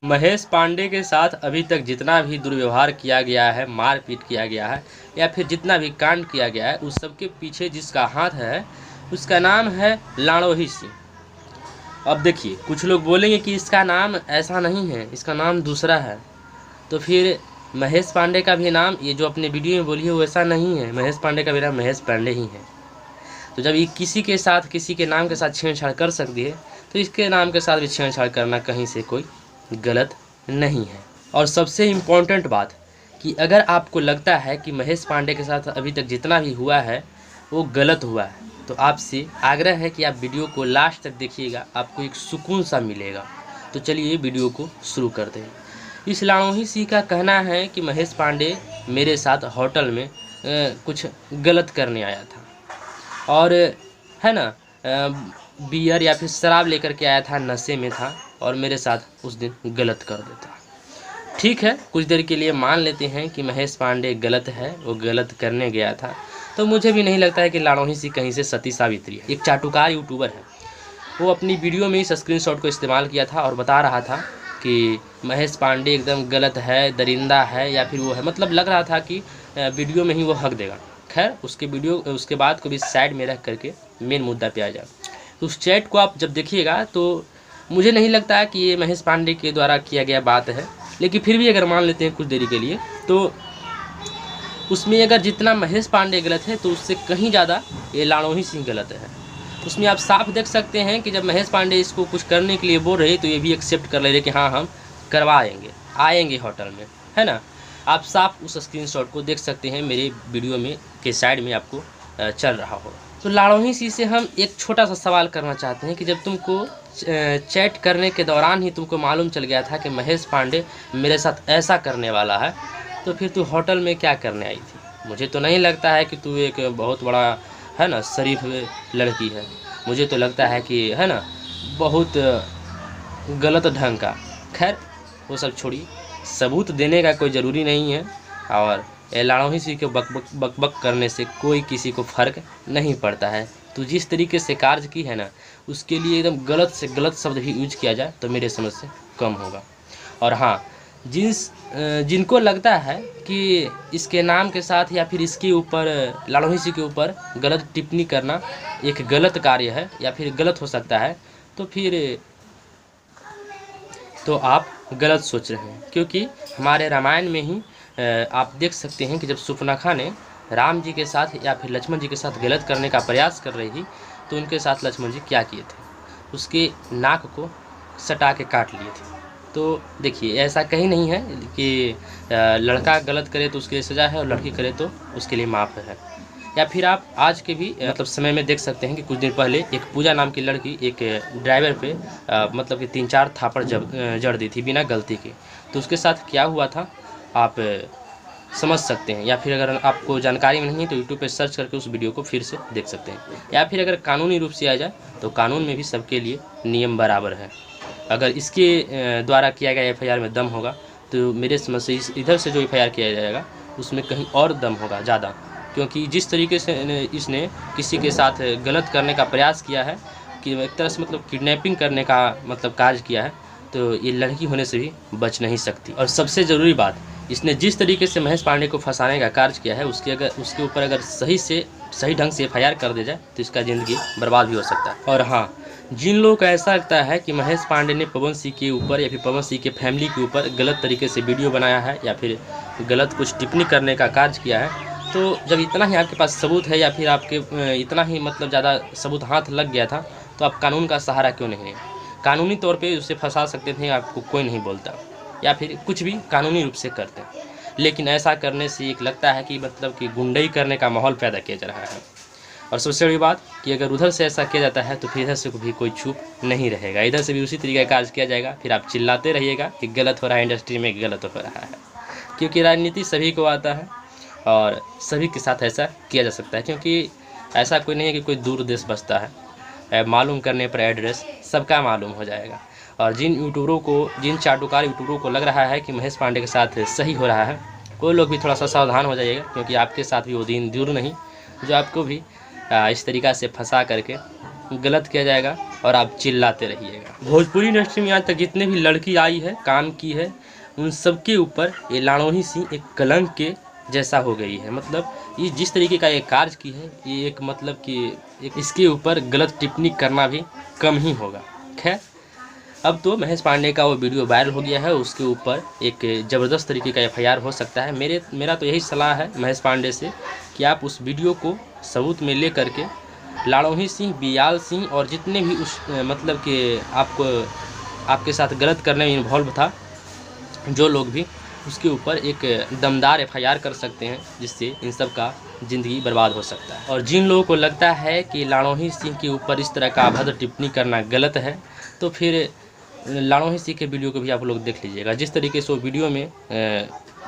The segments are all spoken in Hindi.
महेश पांडे के साथ अभी तक जितना भी दुर्व्यवहार किया गया है, मारपीट किया गया है या फिर जितना भी कांड किया गया है, उस सब के पीछे जिसका हाथ है उसका नाम है लाड़ोही सिंह। अब देखिए, कुछ लोग बोलेंगे कि इसका नाम ऐसा नहीं है, इसका नाम दूसरा है। तो फिर महेश पांडे का भी नाम, ये जो अपने वीडियो में बोली है वो ऐसा नहीं है। महेश पांडे का भी नाम महेश पांडे ही है। तो जब ये किसी के साथ, किसी के नाम के साथ छेड़छाड़ कर सकती है, तो इसके नाम के साथ भी छेड़छाड़ करना कहीं से कोई गलत नहीं है। और सबसे इम्पोर्टेंट बात कि अगर आपको लगता है कि महेश पांडे के साथ अभी तक जितना भी हुआ है वो गलत हुआ है, तो आपसे आग्रह है कि आप वीडियो को लास्ट तक देखिएगा, आपको एक सुकून सा मिलेगा। तो चलिए वीडियो को शुरू करते हैं। इस लाड़ोही सिंह का कहना है कि महेश पांडे मेरे साथ होटल में कुछ गलत करने आया था और है ना, बियर या फिर शराब लेकर के आया था, नशे में था और मेरे साथ उस दिन गलत कर देता। ठीक है, कुछ देर के लिए मान लेते हैं कि महेश पांडे गलत है, वो गलत करने गया था। तो मुझे भी नहीं लगता है कि लाड़ोही सिंह कहीं से सती सावित्री है। एक चाटुकार यूट्यूबर है, वो अपनी वीडियो में इस स्क्रीनशॉट को इस्तेमाल किया था और बता रहा था कि महेश पांडे एकदम गलत है, दरिंदा है या फिर वो है, मतलब लग रहा था कि वीडियो में ही वो हक देगा। खैर, उसके बाद को भी साइड में रख करके मेन मुद्दा पे आ जाए। तो उस चैट को आप जब देखिएगा तो मुझे नहीं लगता है कि ये महेश पांडे के द्वारा किया गया बात है, लेकिन फिर भी अगर मान लेते हैं कुछ देरी के लिए, तो उसमें अगर जितना महेश पांडे गलत है तो उससे कहीं ज़्यादा ये लाड़ोही सिंह गलत है। उसमें आप साफ देख सकते हैं कि जब महेश पांडे इसको कुछ करने के लिए बोल रहे तो ये भी एक्सेप्ट कर ले रहे कि हाँ हम करवाएंगे, आएंगे होटल में, है ना। आप साफ उस स्क्रीनशॉट को देख सकते हैं, मेरे वीडियो में के साइड में आपको चल रहा होगा। तो लाड़ोही सिंह से हम एक छोटा सा सवाल करना चाहते हैं कि जब तुमको चैट करने के दौरान ही तुमको मालूम चल गया था कि महेश पांडे मेरे साथ ऐसा करने वाला है, तो फिर तू होटल में क्या करने आई थी? मुझे तो नहीं लगता है कि तू एक बहुत बड़ा, है ना, शरीफ लड़की है। मुझे तो लगता है कि, है ना, बहुत गलत ढंग का। खैर, वो सब छोड़िए, सबूत देने का कोई ज़रूरी नहीं है और लाड़ोही सिंह के बक करने से कोई किसी को फ़र्क नहीं पड़ता है। तो जिस तरीके से कार्य की है ना, उसके लिए एकदम गलत से गलत शब्द भी यूज किया जाए तो मेरे समझ से कम होगा। और हाँ, जिनको लगता है कि इसके नाम के साथ या फिर इसके ऊपर, लाड़ोही सिंह के ऊपर गलत टिप्पणी करना एक गलत कार्य है या फिर गलत हो सकता है, तो फिर तो आप गलत सोच रहे हैं। क्योंकि हमारे रामायण में ही आप देख सकते हैं कि जब सुपनखा ने राम जी के साथ या फिर लक्ष्मण जी के साथ गलत करने का प्रयास कर रही थी, तो उनके साथ लक्ष्मण जी क्या किए थे? उसके नाक को सटा के काट लिए थे। तो देखिए, ऐसा कहीं नहीं है कि लड़का गलत करे तो उसके लिए सज़ा है और लड़की करे तो उसके लिए माफ़ है। या फिर आप आज के भी मतलब समय में देख सकते हैं कि कुछ दिन पहले एक पूजा नाम की लड़की एक ड्राइवर पे मतलब कि 3-4 थापड़ जड़ दी थी बिना गलती के। तो उसके साथ क्या हुआ था आप समझ सकते हैं। या फिर अगर आपको जानकारी नहीं है तो यूट्यूब पे सर्च करके उस वीडियो को फिर से देख सकते हैं। या फिर अगर कानूनी रूप से आ जाए तो कानून में भी सबके लिए नियम बराबर है। अगर इसके द्वारा किया गया एफआईआर में दम होगा तो मेरे समझ से इधर से जो एफआईआर किया जाएगा उसमें कहीं और दम होगा ज़्यादा। क्योंकि जिस तरीके से इसने किसी के साथ गलत करने का प्रयास किया है कि एक तरह से मतलब किडनैपिंग करने का मतलब कार्य किया है, तो ये लड़की होने से भी बच नहीं सकती। और सबसे ज़रूरी बात, इसने जिस तरीके से महेश पांडे को फंसाने का कार्य किया है उसके ऊपर अगर सही ढंग से एफआईआर कर दिया जाए तो इसका ज़िंदगी बर्बाद भी हो सकता है। और हाँ, जिन लोगों को ऐसा लगता है कि महेश पांडे ने पवन सिंह के ऊपर या फिर पवन सिंह के फैमिली के ऊपर गलत तरीके से वीडियो बनाया है या फिर गलत कुछ टिप्पणी करने का कार्य किया है, तो जब इतना ही आपके पास सबूत है या फिर आपके इतना ही मतलब ज़्यादा सबूत हाथ लग गया था, तो आप कानून का सहारा क्यों नहीं लें? कानूनी तौर पे उसे फंसा सकते थे, आपको कोई नहीं बोलता, या फिर कुछ भी कानूनी रूप से करते। लेकिन ऐसा करने से एक लगता है कि मतलब कि गुंडई करने का माहौल पैदा किया जा रहा है। और सबसे बड़ी बात कि अगर उधर से ऐसा किया जाता है तो फिर इधर से भी कोई चुप नहीं रहेगा, इधर से भी उसी तरीके का कार्य किया जाएगा। फिर आप चिल्लाते रहिएगा कि गलत हो रहा है, इंडस्ट्री में गलत हो रहा है। क्योंकि राजनीति सभी को आता है और सभी के साथ ऐसा किया जा सकता है। क्योंकि ऐसा कोई नहीं है कि कोई दूर देश बसता है, मालूम करने पर एड्रेस सबका मालूम हो जाएगा। और जिन चाटुकार यूट्यूबरों को लग रहा है कि महेश पांडे के साथ सही हो रहा है, कोई लोग भी थोड़ा सा सावधान हो जाइएगा। क्योंकि आपके साथ भी वो दिन दूर नहीं जो आपको भी इस तरीक़ा से फंसा करके गलत किया जाएगा और आप चिल्लाते रहिएगा। भोजपुरी इंडस्ट्री में आज तक जितने भी लड़की आई है, काम की है, उन सब के ऊपर ये लाड़ोही सिंह एक कलंक के जैसा हो गई है। मतलब ये जिस तरीके का ये कार्य की है, ये एक मतलब कि इसके ऊपर गलत टिप्पणी करना भी कम ही होगा। खैर, अब तो महेश पांडे का वो वीडियो वायरल हो गया है, उसके ऊपर एक ज़बरदस्त तरीके का FIR हो सकता है। मेरा तो यही सलाह है महेश पांडे से कि आप उस वीडियो को सबूत में ले करके लाड़ोही सिंह, बियाल सिंह और जितने भी उस मतलब कि आपके साथ गलत करने में इन्वॉल्व था जो लोग भी, उसके ऊपर एक दमदार FIR कर सकते हैं, जिससे इन सब का ज़िंदगी बर्बाद हो सकता है। और जिन लोगों को लगता है कि लाड़ोही सिंह के ऊपर इस तरह का अभद्र टिप्पणी करना गलत है, तो फिर लाड़ोही सिंह के वीडियो को भी आप लोग देख लीजिएगा। जिस तरीके से वो वीडियो में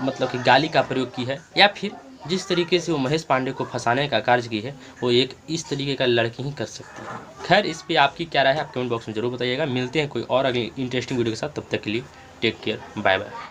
मतलब कि गाली का प्रयोग की है, या फिर जिस तरीके से वो महेश पांडे को फंसाने का कार्य की है, वो एक इस तरीके का लड़की ही कर सकती है। खैर, इस पे आपकी क्या राय है, आप कमेंट बॉक्स में ज़रूर बताइएगा। मिलते हैं कोई और अगली इंटरेस्टिंग वीडियो के साथ, तब तक के लिए टेक केयर, बाय बाय।